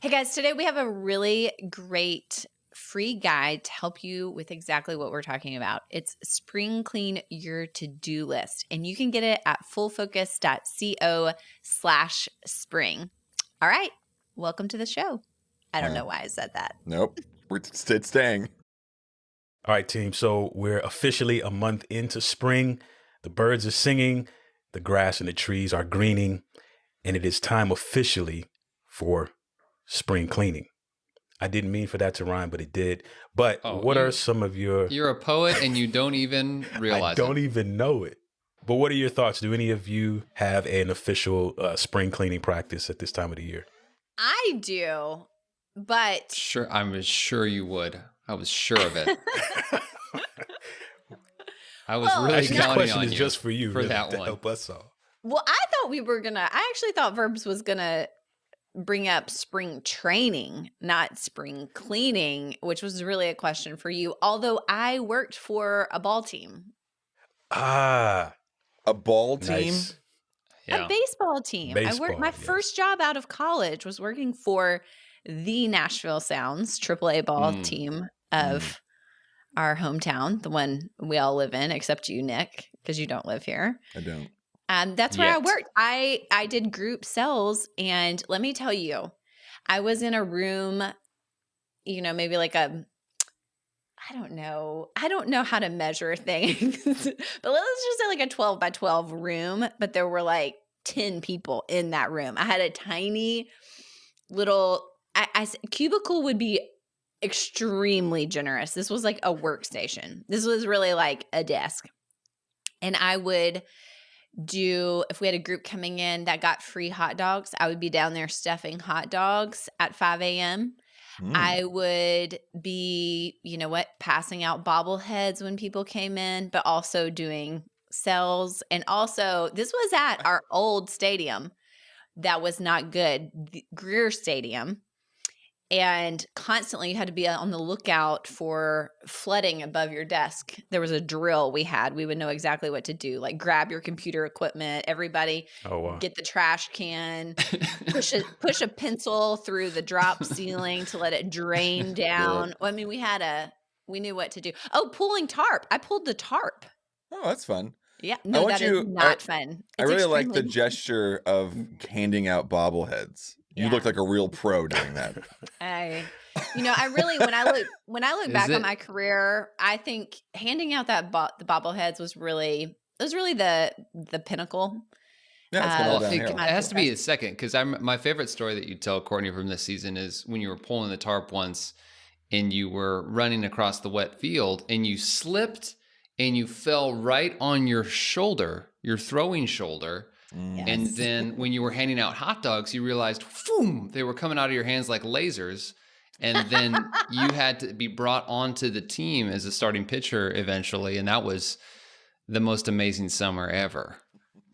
Hey guys, today we have a really great free guide to help you with exactly what we're talking about. It's Spring Clean Your To-Do List, and you can get it at fullfocus.co/spring. All right, welcome to the show. I don't know why I said that. Nope. It's staying. All right, team. So we're officially a month into spring. The birds are singing, the grass and the trees are greening, and it is time officially for spring cleaning. I didn't mean for that to rhyme, but it did. But what are some of your... You're a poet and you don't even realize I don't even know it. But what are your thoughts? Do any of you have an official spring cleaning practice at this time of the year? I do, but... Sure, I'm sure you would. I was sure of it. I was really counting on you just for you for really, that to one. help us all. Well, I thought we were gonna... I actually thought Verbs was gonna bring up spring training, not spring cleaning, which was really a question for you. Although I worked for a ball team. A ball team? Nice. A baseball team. I worked. My first job out of college was working for the Nashville Sounds AAA ball team of our hometown, the one we all live in, except you, Nick, because you don't live here. I don't. That's where I worked. I did group sales, and let me tell you, I was in a room, maybe like I don't know how to measure things, but let's just say like a 12 by 12 room, but there were like 10 people in that room. I had a tiny little, cubicle would be extremely generous. This was like a workstation. This was really like a desk. And I would if we had a group coming in that got free hot dogs, I would be down there stuffing hot dogs at 5 a.m. I would be, passing out bobbleheads when people came in, but also doing sales. And also, this was at our old stadium that was not good, the Greer Stadium. And constantly you had to be on the lookout for flooding above your desk. There was a drill we had. We would know exactly what to do, like grab your computer equipment, everybody get the trash can, push a pencil through the drop ceiling to let it drain down. I mean, we knew what to do. Oh, pulling tarp. I pulled the tarp. Oh, that's fun. Yeah. No, that is not fun. I really like the gesture of handing out bobbleheads. You looked like a real pro doing that. I really, when I look back on my career, I think handing out the bobbleheads was really the pinnacle. Yeah, it has to be a second, because my favorite story that you tell, Courtney, from this season is when you were pulling the tarp once and you were running across the wet field and you slipped and you fell right on your shoulder, your throwing shoulder. Yes. And then when you were handing out hot dogs, you realized, boom, they were coming out of your hands like lasers. And then you had to be brought onto the team as a starting pitcher eventually. And that was the most amazing summer ever.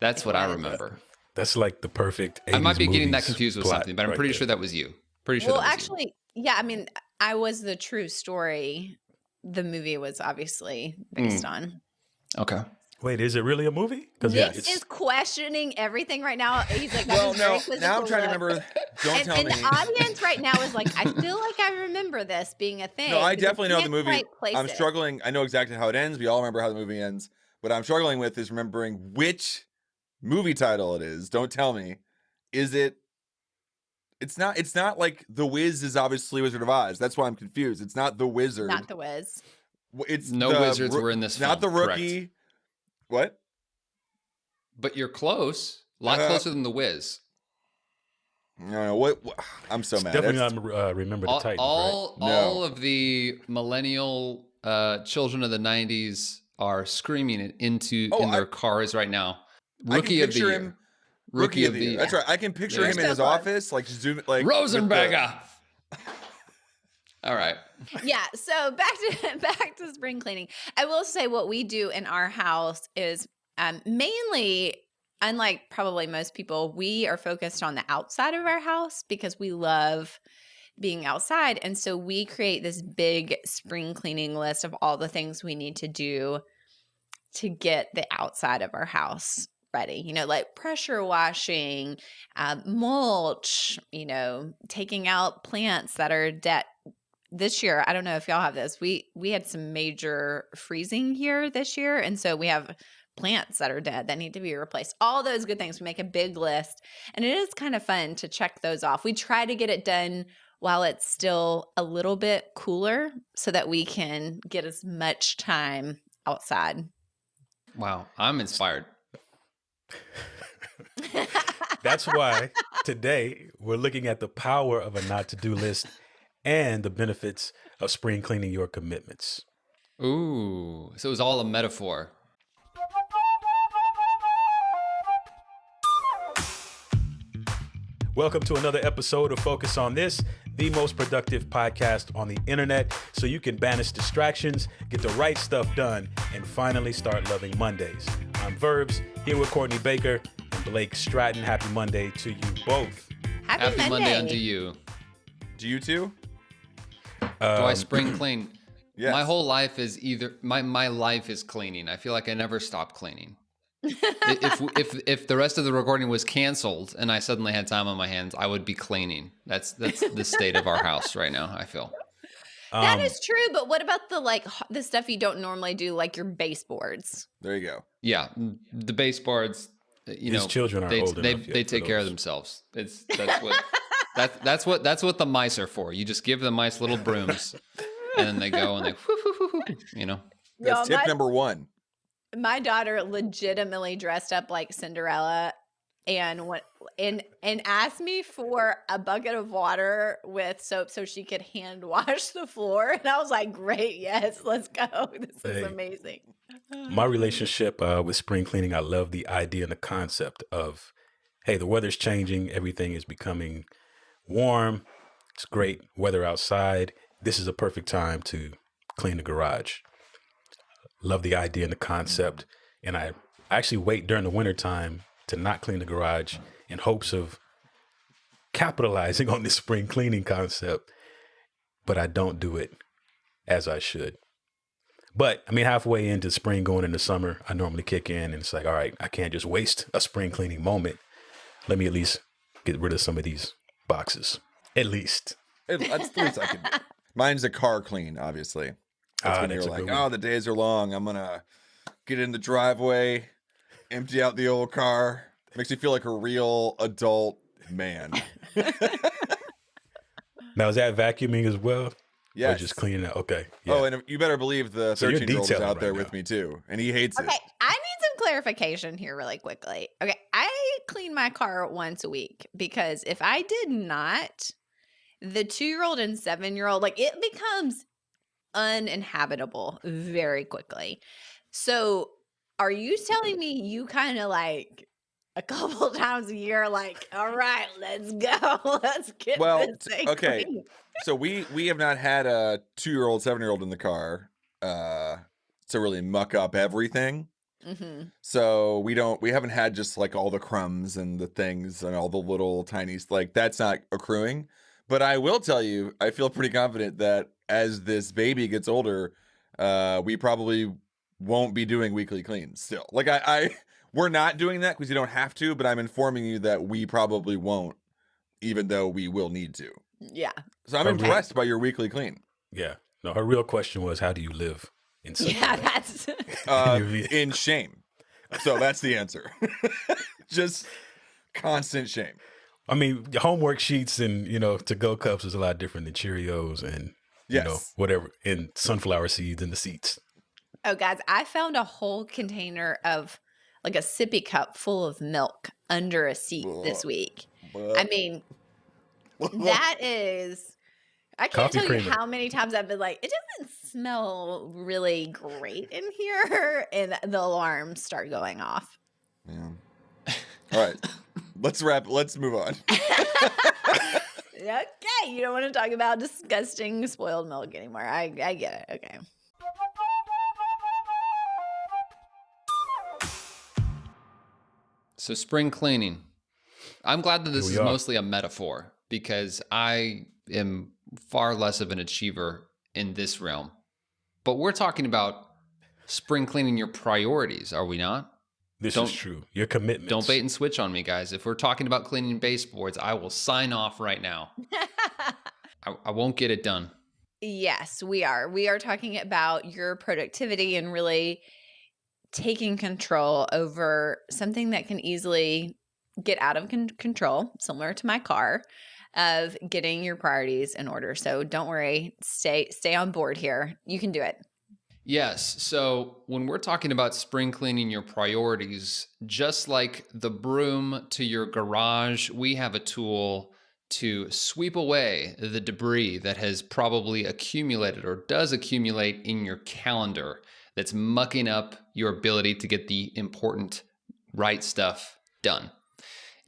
That's what I remember. That's like the perfect 80s I might be getting that movies confused with something, but I'm pretty sure that was you. Well, actually, yeah, I mean, I was the true story. The movie was obviously based on. Okay. Wait, is it really a movie? Nick is questioning everything right now. He's like, well, no, now I'm trying to remember. Don't tell me. And the audience right now is like, I feel like I remember this being a thing. No, I definitely know the movie. I'm struggling. I know exactly how it ends. We all remember how the movie ends. What I'm struggling with is remembering which movie title it is. Don't tell me. Is it? It's not like The Wiz is obviously Wizard of Oz. That's why I'm confused. It's not The Wizard. Not The Wiz. It's no wizards were in this film. Not The Rookie. Correct. What? But you're close. A lot closer than The Wiz. No, what? I'm so mad. Definitely not Remember the Titans, all of the millennial children of the 90s are screaming it in their cars right now. Rookie of the Year. Rookie of the Year. That's right. I can picture him in his office, like zoom, like Rosenberger. All right. Yeah. So back to spring cleaning. I will say what we do in our house is mainly, unlike probably most people, we are focused on the outside of our house because we love being outside. And so we create this big spring cleaning list of all the things we need to do to get the outside of our house ready, like pressure washing, mulch, taking out plants that are dead. This year, I don't know if y'all have this. We had some major freezing here this year, and so we have plants that are dead that need to be replaced. All those good things. We make a big list, and it is kind of fun to check those off. We try to get it done while it's still a little bit cooler so that we can get as much time outside. Wow, I'm inspired. That's why today we're looking at the power of a not to do list and the benefits of spring cleaning your commitments. Ooh, so it was all a metaphor. Welcome to another episode of Focus on This, the most productive podcast on the internet, so you can banish distractions, get the right stuff done, and finally start loving Mondays. I'm Verbs, here with Courtney Baker and Blake Stratton. Happy Monday to you both. Happy Monday unto you. Do you too? Do I spring clean? Yes. My whole life is my life is cleaning. I feel like I never stop cleaning. If the rest of the recording was canceled and I suddenly had time on my hands, I would be cleaning. That's the state of our house right now, I feel. That is true, but what about the stuff you don't normally do, like your baseboards? There you go. Yeah, the baseboards, These children aren't old enough yet they take care of those. themselves. That's what the mice are for. You just give the mice little brooms, and then they go and they, That's tip number one. My daughter legitimately dressed up like Cinderella and asked me for a bucket of water with soap so she could hand wash the floor. And I was like, great, yes, let's go. This is amazing. My relationship with spring cleaning, I love the idea and the concept of, hey, the weather's changing. Everything is becoming warm. It's great weather outside. This is a perfect time to clean the garage. Love the idea and the concept. And I actually wait during the wintertime to not clean the garage in hopes of capitalizing on this spring cleaning concept. But I don't do it as I should. But I mean, halfway into spring going into summer, I normally kick in and it's like, all right, I can't just waste a spring cleaning moment. Let me at least get rid of some of these boxes. At least. That's the least I can do. Mine's a car clean, obviously. That's when you're like, oh, the days are long. I'm going to get in the driveway, empty out the old car. Makes me feel like a real adult man. Now, is that vacuuming as well? Yes. Or just cleaning out? Okay. Yeah. Oh, and you better believe the 13-year-old is out there right with now. me too. And he hates it. Okay, I need some clarification here really quickly. Okay, I clean my car once a week because if I did not, the 2-year-old and 7-year-old, it becomes uninhabitable very quickly. So are you telling me you kind of a couple times a year, all right, let's go. Let's get this thing clean. So we have not had a 2-year-old, 7-year-old in the car to really muck up everything. Mm-hmm. So we haven't had just all the crumbs and the things and all the little tiny, that's not accruing. But I will tell you, I feel pretty confident that as this baby gets older, we probably won't be doing weekly cleans still. We're not doing that because you don't have to, but I'm informing you that we probably won't, even though we will need to. Yeah. So I'm impressed by your weekly clean. Yeah. No, her real question was, how do you live in such that's in shame. So that's the answer. Just constant shame. I mean, homework sheets and, to-go cups is a lot different than Cheerios and, whatever, and sunflower seeds in the seats. Oh, guys, I found a whole container of a sippy cup full of milk under a seat this week. I mean, that is, I can't Coffee tell creamer. you how many times I've been it doesn't smell really great in here. And the alarms start going off. Yeah. All right. Let's move on. Okay. You don't want to talk about disgusting spoiled milk anymore. I get it. Okay. So spring cleaning. I'm glad that this is mostly a metaphor because I am far less of an achiever in this realm. But we're talking about spring cleaning your priorities, are we not? This is true. Your commitments. Don't bait and switch on me, guys. If we're talking about cleaning baseboards, I will sign off right now. I won't get it done. Yes, we are. We are talking about your productivity and really taking control over something that can easily get out of control, similar to my car, of getting your priorities in order. So don't worry, stay on board here. You can do it. Yes. So when we're talking about spring cleaning your priorities, just like the broom to your garage, we have a tool to sweep away the debris that has probably accumulated or does accumulate in your calendar that's mucking up your ability to get the important right stuff done.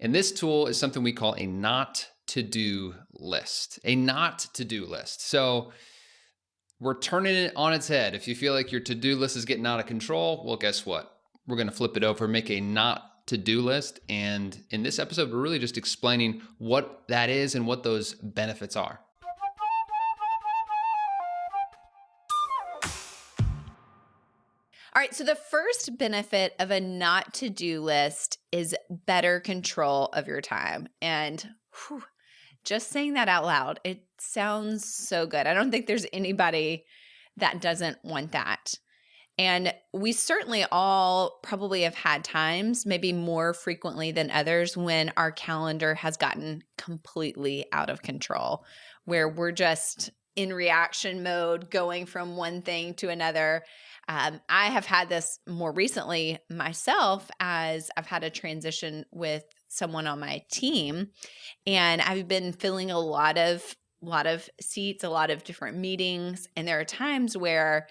And this tool is something we call a not to do list. A not to do list. So we're turning it on its head. If you feel like your to-do list is getting out of control, well, guess what? We're going to flip it over, make a not to-do list. And in this episode, we're really just explaining what that is and what those benefits are. All right, so the first benefit of a not to-do list is better control of your time. And just saying that out loud, it sounds so good. I don't think there's anybody that doesn't want that. And we certainly all probably have had times, maybe more frequently than others, when our calendar has gotten completely out of control, where we're just in reaction mode, going from one thing to another. I have had this more recently myself, as I've had a transition with someone on my team, and I've been filling a lot of seats, a lot of different meetings, and there are times where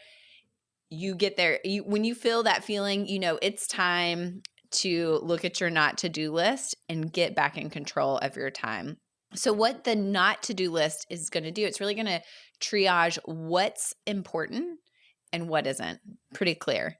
you get there, when you feel that feeling, it's time to look at your not to-do list and get back in control of your time. So what the not to-do list is going to do, it's really going to triage what's important and what isn't. Pretty clear.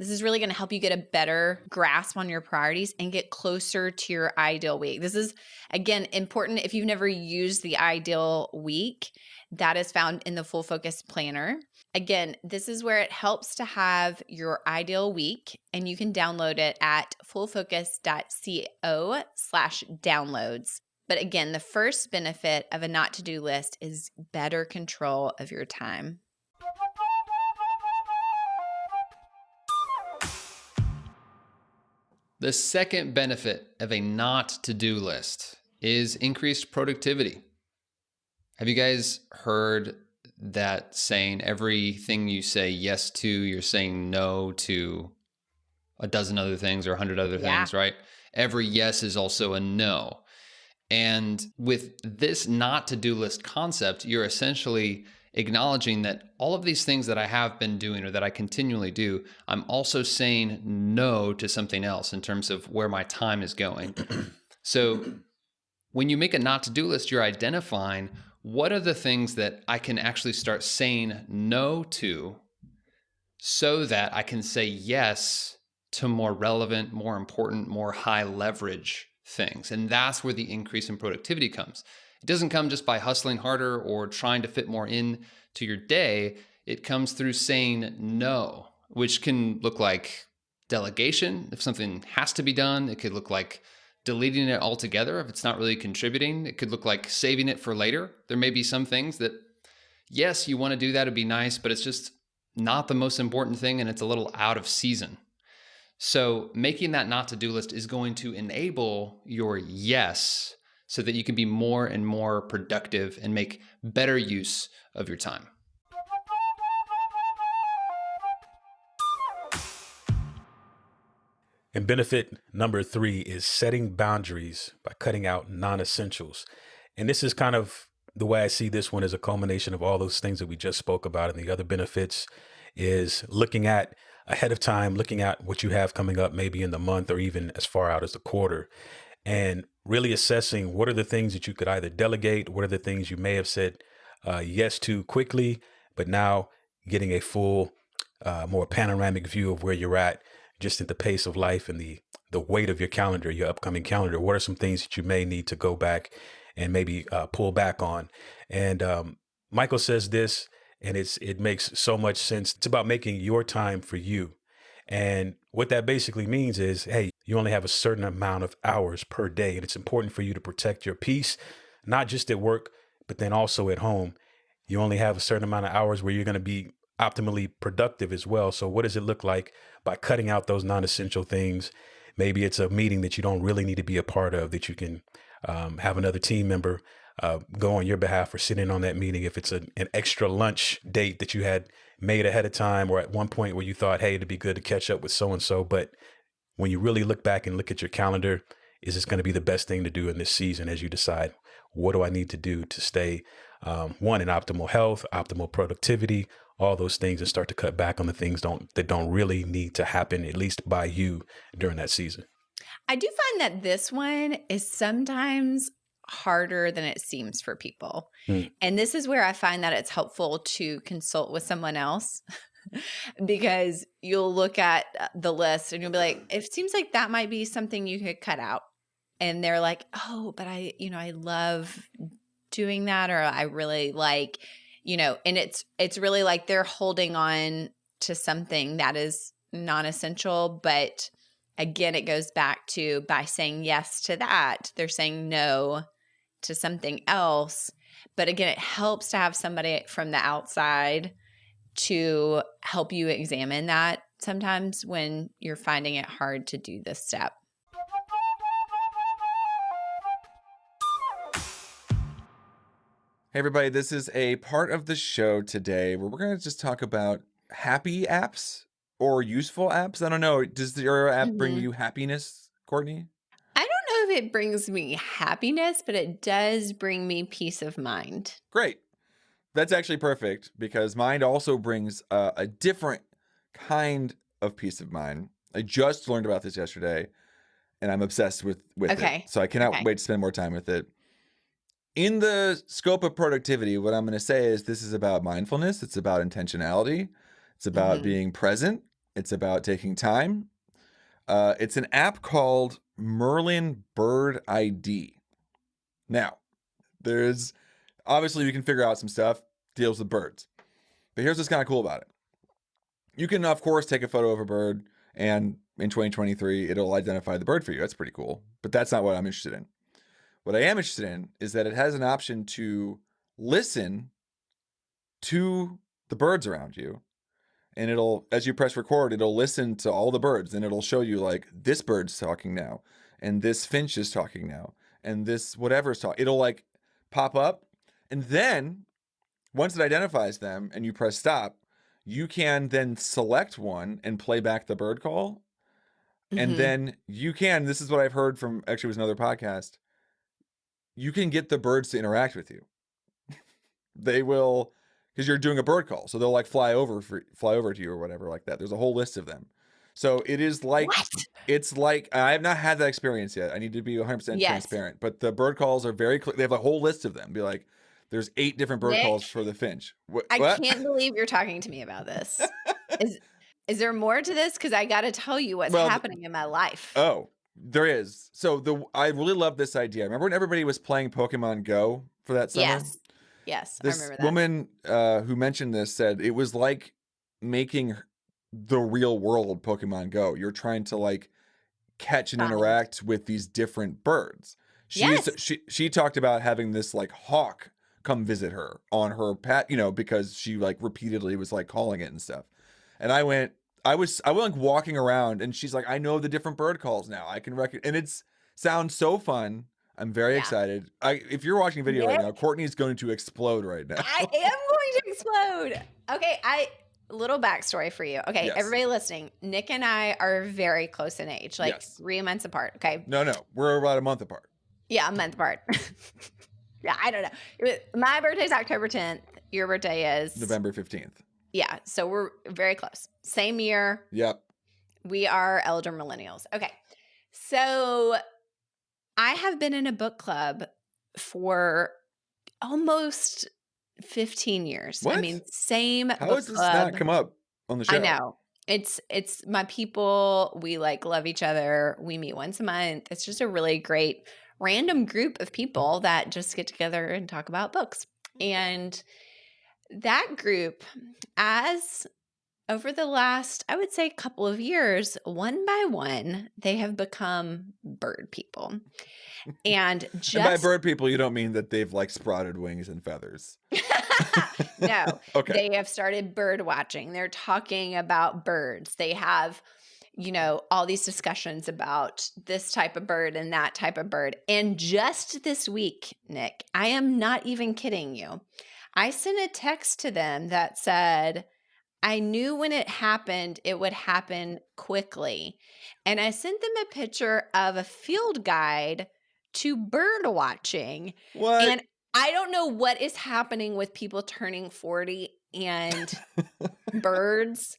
This is really going to help you get a better grasp on your priorities and get closer to your ideal week. This is, again, important if you've never used the ideal week. That is found in the Full Focus Planner. Again, this is where it helps to have your ideal week, and you can download it at fullfocus.co/downloads. But again, the first benefit of a not to-do list is better control of your time. The second benefit of a not to-do list is increased productivity. Have you guys heard that saying, everything you say yes to, you're saying no to a dozen other things or 100 other things, right? Every yes is also a no. And with this not to-do list concept, you're essentially acknowledging that all of these things that I have been doing or that I continually do, I'm also saying no to something else in terms of where my time is going. So when you make a not to-do list, you're identifying what are the things that I can actually start saying no to so that I can say yes to more relevant, more important, more high leverage things. And that's where the increase in productivity comes. It doesn't come just by hustling harder or trying to fit more in to your day. It comes through saying no, which can look like delegation. If something has to be done, it could look like deleting it altogether if it's not really contributing. It could look like saving it for later. There may be some things that, yes, you want to do that, it'd be nice, but it's just not the most important thing and it's a little out of season. So making that not to-do list is going to enable your yes so that you can be more and more productive and make better use of your time. And benefit number 3 is setting boundaries by cutting out non-essentials. And this is kind of the way I see this one, as a culmination of all those things that we just spoke about. And the other benefits is looking at ahead of time, looking at what you have coming up, maybe in the month or even as far out as the quarter, and really assessing what are the things that you could either delegate, what are the things you may have said yes to quickly, but now getting a full, more panoramic view of where you're at, just at the pace of life and the weight of your calendar, your upcoming calendar. What are some things that you may need to go back and maybe pull back on? And Michael says this, and it makes so much sense. It's about making your time for you. And what that basically means is, hey, you only have a certain amount of hours per day. And it's important for you to protect your peace, not just at work, but then also at home. You only have a certain amount of hours where you're going to be optimally productive as well. So what does it look like by cutting out those non-essential things? Maybe it's a meeting that you don't really need to be a part of, that you can have another team member go on your behalf or sit in on that meeting. If it's an extra lunch date that you had made ahead of time, or at one point where you thought, hey, it'd be good to catch up with so-and-so. But when you really look back and look at your calendar, is this going to be the best thing to do in this season as you decide, what do I need to do to stay, one, in optimal health, optimal productivity, all those things, and start to cut back on the things that don't really need to happen, at least by you during that season. I do find that this one is sometimes harder than it seems for people. And this is where I find that it's helpful to consult with someone else because you'll look at the list and you'll be like, it seems like that might be something you could cut out. And they're like, oh, but I love doing that, or I really like, and it's really like they're holding on to something that is non-essential. But again, it goes back to, by saying yes to that, they're saying no to something else. But again, it helps to have somebody from the outside to help you examine that sometimes when you're finding it hard to do this step. Hey everybody, this is a part of the show today where we're going to just talk about happy apps or useful apps. I don't know. Does your app bring you happiness, Courtney? I don't know if it brings me happiness, but it does bring me peace of mind. Great. That's actually perfect, because mine also brings a different kind of peace of mind. I just learned about this yesterday, and I'm obsessed with it. So I cannot wait to spend more time with it. In the scope of productivity, what I'm going to say is this is about mindfulness. It's about intentionality. It's about being present. It's about taking time. It's an app called Merlin Bird ID. Now, there's obviously you can figure out some stuff, deals with birds. But here's what's kind of cool about it. You can, of course, take a photo of a bird, and in 2023, it'll identify the bird for you. That's pretty cool. But that's not what I'm interested in. What I am interested in is that it has an option to listen to the birds around you. And it'll, as you press record, it'll listen to all the birds, and it'll show you like, this bird's talking now, and this finch is talking now, and this whatever's talking. It'll like pop up. And then once it identifies them and you press stop, you can then select one and play back the bird call. And then you can, this is what I've heard from, actually it was another podcast, you can get the birds to interact with you. They will, because you're doing a bird call. So they'll like fly over to you or whatever like that. There's a whole list of them. So it is like, it's like, I have not had that experience yet. I need to be 100% transparent. But the bird calls are very clear. They have a whole list of them. Be like, there's 8 different bird calls for the finch. I can't believe you're talking to me about this. Is there more to this? Because I got to tell you what's happening in my life. Oh, there is. So I really love this idea. Remember when everybody was playing Pokemon Go for that summer? Yes, This I remember that. woman who mentioned this said it was like making the real world Pokemon Go. You're trying to like catch and interact with these different birds. She talked about having this like hawk come visit her on her pet, because she like repeatedly was like calling it and stuff. And I went like walking around, and she's like, I know the different bird calls now. I can and it sounds so fun. I'm very excited. If you're watching a video right now, Courtney's going to explode right now. I am going to explode. Okay, little backstory for you. Okay, everybody listening, Nick and I are very close in age, like 3 months apart. Okay. No, we're about a month apart. Yeah, a month apart. Yeah, I don't know. My birthday's October 10th. Your birthday is November 15th. Yeah, so we're very close. Same year. Yep. We are elder millennials. Okay. So I have been in a book club for almost 15 years. What? I mean, same How book has this club. not come up on the show? I know. It's my people. We like love each other. We meet once a month. It's just a really great random group of people that just get together and talk about books. And that group, as over the last, I would say, couple of years, one by one, they have become bird people. And by bird people, you don't mean that they've like sprouted wings and feathers. No. Okay. They have started bird watching. They're talking about birds. They have, all these discussions about this type of bird and that type of bird. And just this week, Nick, I am not even kidding you, I sent a text to them that said, I knew when it happened, it would happen quickly. And I sent them a picture of a field guide to bird watching. What? And I don't know what is happening with people turning 40 and birds,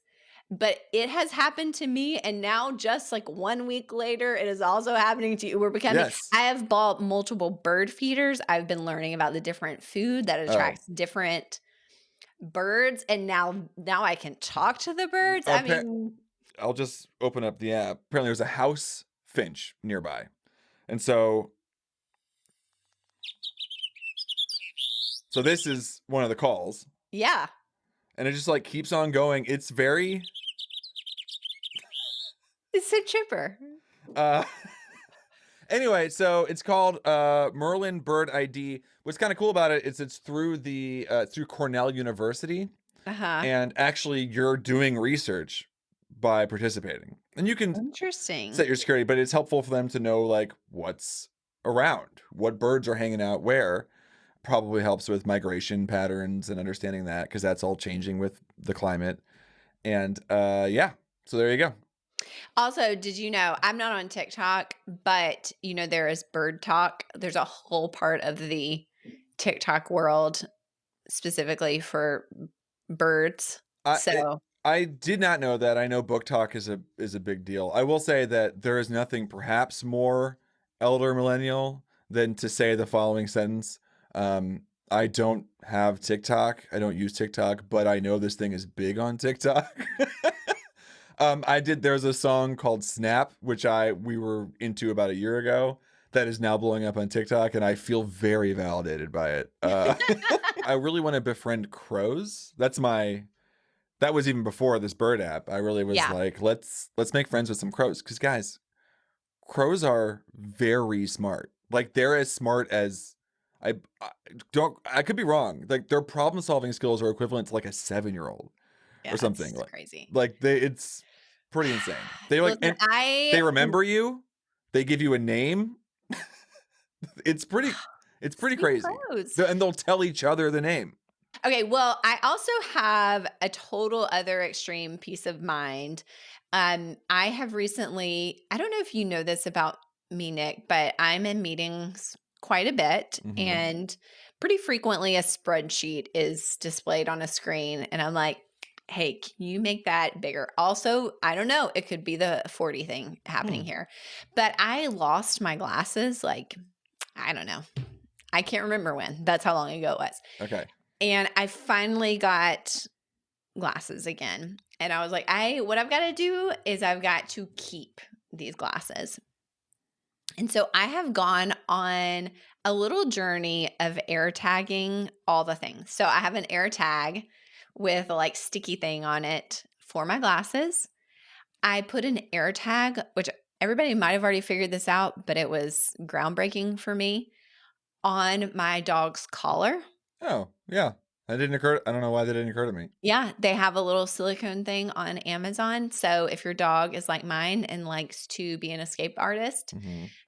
but it has happened to me. And now just like 1 week later, it is also happening to you. We're becoming, Yes. I have bought multiple bird feeders. I've been learning about the different food that attracts different birds, and now I can talk to the birds. I mean, I'll just open up the app. Apparently there's a house finch nearby, and so this is one of the calls. Yeah. And it just like keeps on going. It's so chipper. Anyway, so it's called Merlin Bird ID. What's kind of cool about it is it's through through Cornell University. And actually you're doing research by participating. And you can set your security, but it's helpful for them to know like what's around, what birds are hanging out where. Probably helps with migration patterns and understanding that, because that's all changing with the climate. And so there you go. Also, did you know, I'm not on TikTok, but there is bird talk. There's a whole part of the TikTok world specifically for birds. I did not know that. I know book talk is a big deal. I will say that there is nothing perhaps more elder millennial than to say the following sentence. I don't have TikTok. I don't use TikTok, but I know this thing is big on TikTok. There's a song called Snap, which we were into about a year ago, that is now blowing up on TikTok, and I feel very validated by it. I really want to befriend crows. That was even before this bird app. I really was like, let's make friends with some crows. 'Cause guys, crows are very smart. Like they're as smart as I could be wrong. Like their problem solving skills are equivalent to like a 7-year-old or something. Like crazy. Like it's pretty insane. They like, listen, they remember you. They give you a name. It's pretty crazy. And they'll tell each other the name. Okay, well, I also have a total other extreme peace of mind. I have recently, I don't know if you know this about me, Nick, but I'm in meetings quite a bit, and pretty frequently a spreadsheet is displayed on a screen, and I'm like, hey, can you make that bigger? Also, I don't know, it could be the 40 thing happening here, but I lost my glasses, like, I don't know. I can't remember when. That's how long ago it was. Okay. And I finally got glasses again. And I was like, what I've got to do is I've got to keep these glasses. And so I have gone on a little journey of air tagging all the things. So I have an air tag with a like sticky thing on it for my glasses. I put an air tag, which everybody might have already figured this out, but it was groundbreaking for me, on my dog's collar. Oh, yeah. I don't know why that didn't occur to me. Yeah, they have a little silicone thing on Amazon. So if your dog is like mine and likes to be an escape artist,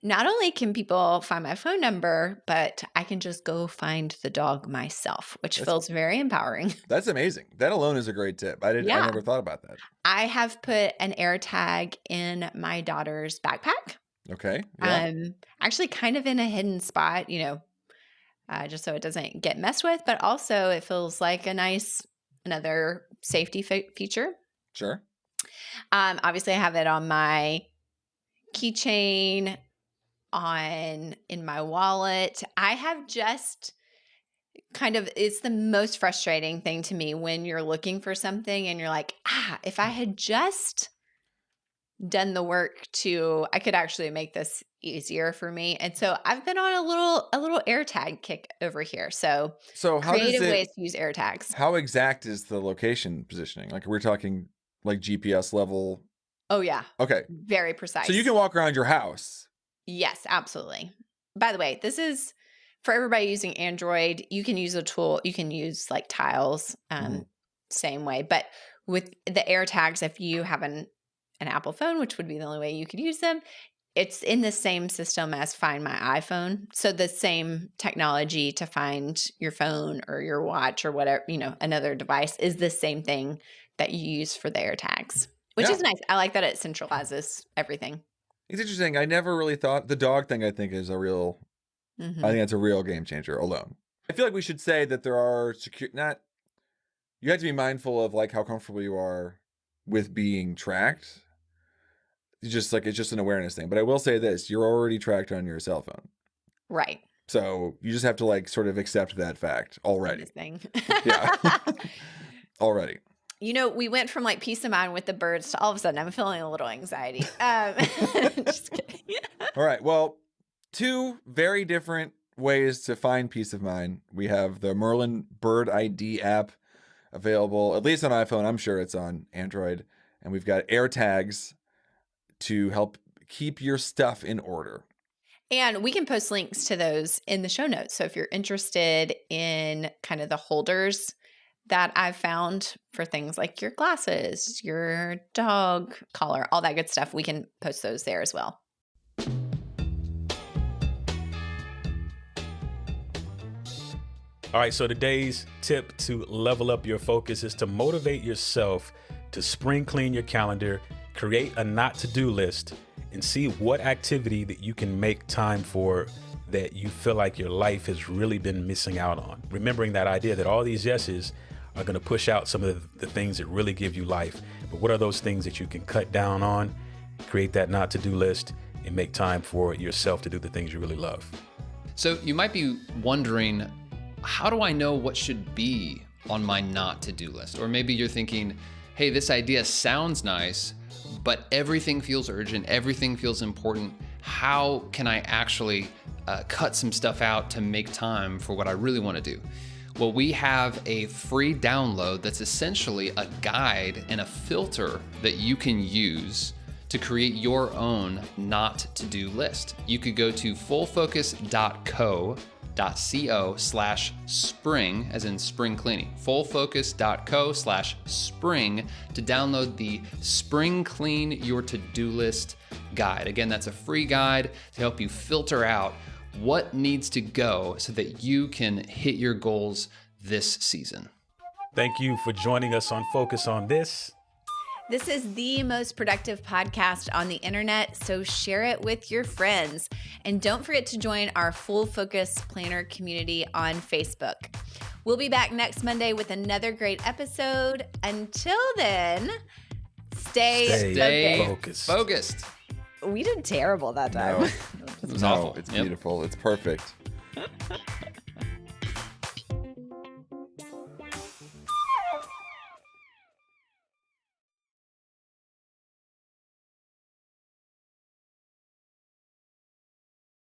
not only can people find my phone number, but I can just go find the dog myself, which feels very empowering. That's amazing. That alone is a great tip. I never thought about that. I have put an air tag in my daughter's backpack. Okay. Yeah. Actually kind of in a hidden spot, just so it doesn't get messed with, but also it feels like another safety feature. Sure. Obviously I have it on my keychain, in my wallet. I have just it's the most frustrating thing to me when you're looking for something and you're like, if I had just done the work I could actually make this easier for me. And so I've been on a little AirTag kick over here. So how creative ways to use AirTags. How exact is the location positioning? Like we're talking like GPS level? Oh yeah. Okay. Very precise. So you can walk around your house. Yes, absolutely. By the way, this is for everybody using Android. You can use a tool. You can use like Tiles, same way. But with the AirTags, if you have an Apple phone, which would be the only way you could use them, it's in the same system as Find My iPhone. So the same technology to find your phone or your watch or whatever, another device is the same thing that you use for the AirTags, which is nice. I like that it centralizes everything. It's interesting. I never really thought the dog thing, I think, is a real, I think that's a real game changer alone. I feel like we should say that there are you have to be mindful of like how comfortable you are with being tracked. It's just an awareness thing. But I will say this, you're already tracked on your cell phone. Right. So you just have to like sort of accept that fact already. Yeah. Already. We went from like peace of mind with the birds to all of a sudden I'm feeling a little anxiety. Just kidding. All right. Well, 2 very different ways to find peace of mind. We have the Merlin Bird ID app available, at least on iPhone. I'm sure it's on Android. And we've got AirTags to help keep your stuff in order. And we can post links to those in the show notes. So if you're interested in kind of the holders that I've found for things like your glasses, your dog collar, all that good stuff, we can post those there as well. All right, so today's tip to level up your focus is to motivate yourself to spring clean your calendar, create a not to-do list, and see what activity that you can make time for that you feel like your life has really been missing out on. Remembering that idea that all these yeses are going to push out some of the things that really give you life. But what are those things that you can cut down on, create that not to-do list, and make time for yourself to do the things you really love? So you might be wondering, how do I know what should be on my not to-do list? Or maybe you're thinking, hey, this idea sounds nice, but everything feels urgent, everything feels important. How can I actually cut some stuff out to make time for what I really want to do? Well, we have a free download that's essentially a guide and a filter that you can use to create your own not to do list. You could go to fullfocus.co.spring, as in spring cleaning, fullfocus.co/spring to download the Spring Clean Your To-Do List guide. Again, that's a free guide to help you filter out what needs to go so that you can hit your goals this season. Thank you for joining us on Focus on This. This is the most productive podcast on the internet, so share it with your friends. And don't forget to join our Full Focus Planner community on Facebook. We'll be back next Monday with another great episode. Until then, stay focused. We did terrible that time. No, it's beautiful. It's perfect.